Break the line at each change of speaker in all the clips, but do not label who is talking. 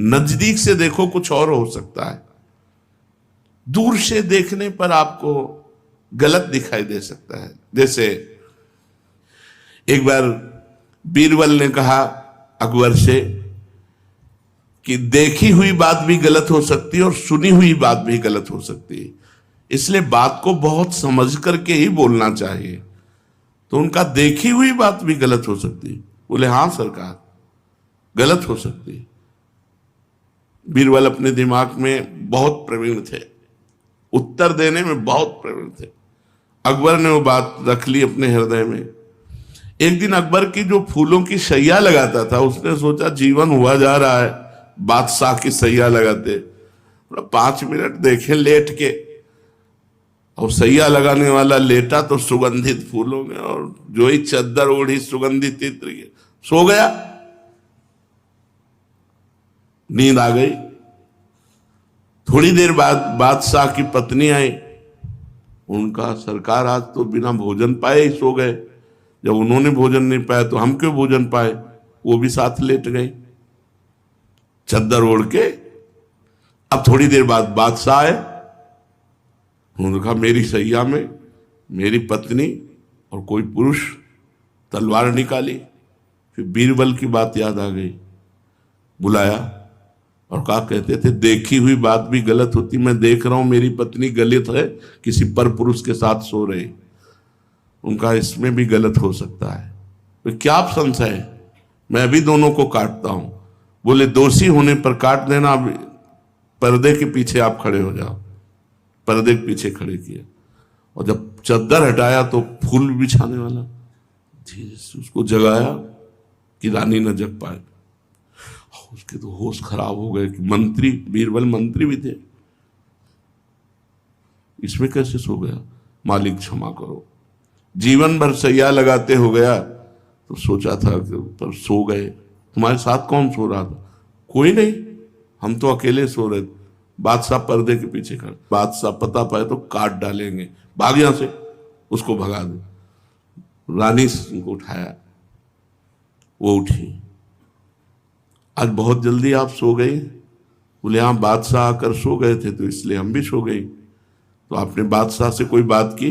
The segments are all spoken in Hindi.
नजदीक से देखो कुछ और हो सकता है, दूर से देखने पर आपको गलत दिखाई दे सकता है। जैसे एक बार बीरबल ने कहा अकबर से कि देखी हुई बात भी गलत हो सकती है और सुनी हुई बात भी गलत हो सकती है, इसलिए बात को बहुत समझ करके ही बोलना चाहिए। तो उनका देखी हुई बात भी गलत हो सकती है। बोले हाँ सरकार, गलत हो सकती है। बीरबल अपने दिमाग में बहुत प्रवीण थे, उत्तर देने में बहुत प्रवीण थे। अकबर ने वो बात रख ली अपने हृदय में। एक दिन अकबर की जो फूलों की सैया लगाता था, उसने सोचा जीवन हुआ जा रहा है बादशाह की सैया लगाते, 5 मिनट देखे लेट के, और सैया लगाने वाला लेटा तो सुगंधित फूलों में, और जो ही चद्दर ओढ़ी सुगंधित इत्र की, सो गया। नींद आ गई। थोड़ी देर बाद बादशाह की पत्नी आई। उनका सरकार आज तो बिना भोजन पाए ही सो गए, जब उन्होंने भोजन नहीं पाया तो हम क्यों भोजन पाए। वो भी साथ लेट गए चद्दर ओढ़ के। अब थोड़ी देर बाद बादशाह आए। उन्होंने कहा मेरी सैया में मेरी पत्नी और कोई पुरुष, तलवार निकाली। फिर बीरबल की बात याद आ गई, बुलाया और कहा कहते थे देखी हुई बात भी गलत होती, मैं देख रहा हूं मेरी पत्नी गलत है, किसी पर पुरुष के साथ सो रही। उनका इसमें भी गलत हो सकता है। तो क्या आप संशय है, मैं भी दोनों को काटता हूं। बोले दोषी होने पर काट देना, पर्दे के पीछे आप खड़े हो जाओ। पर्दे के पीछे खड़े किए, और जब चद्दर हटाया तो फूल बिछाने वाला, धीरे से उसको जगाया कि रानी न जग पाए। उसके तो होश खराब हो गए कि मंत्री, बीरबल मंत्री भी थे, इसमें कैसे सो गया। मालिक क्षमा करो, जीवन भर सैया लगाते हो गया तो सोचा था कि पर सो गए। तुम्हारे साथ कौन सो रहा था। कोई नहीं, हम तो अकेले सो रहे थे। बादशाह पर्दे के पीछे खड़े। बादशाह पता पाए तो काट डालेंगे, भाग यहां से, उसको भगा दे। रानी को उठाया, वो उठी। आज बहुत जल्दी आप सो गई। बोले हाँ बादशाह आकर सो गए थे तो इसलिए हम भी सो गई। तो आपने बादशाह से कोई बात की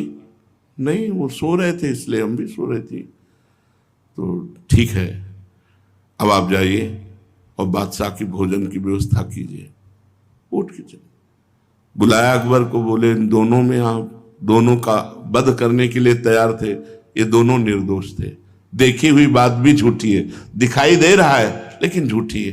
नहीं, वो सो रहे थे इसलिए हम भी सो रही थी। तो ठीक है, अब आप जाइए और बादशाह की भोजन की व्यवस्था कीजिए। उठ के चले। बुलाया अकबर को। बोले इन दोनों में आप दोनों का वध करने के लिए तैयार थे, ये दोनों निर्दोष थे। देखी हुई बात भी झूठी है, दिखाई दे रहा है लेकिन झूठी है।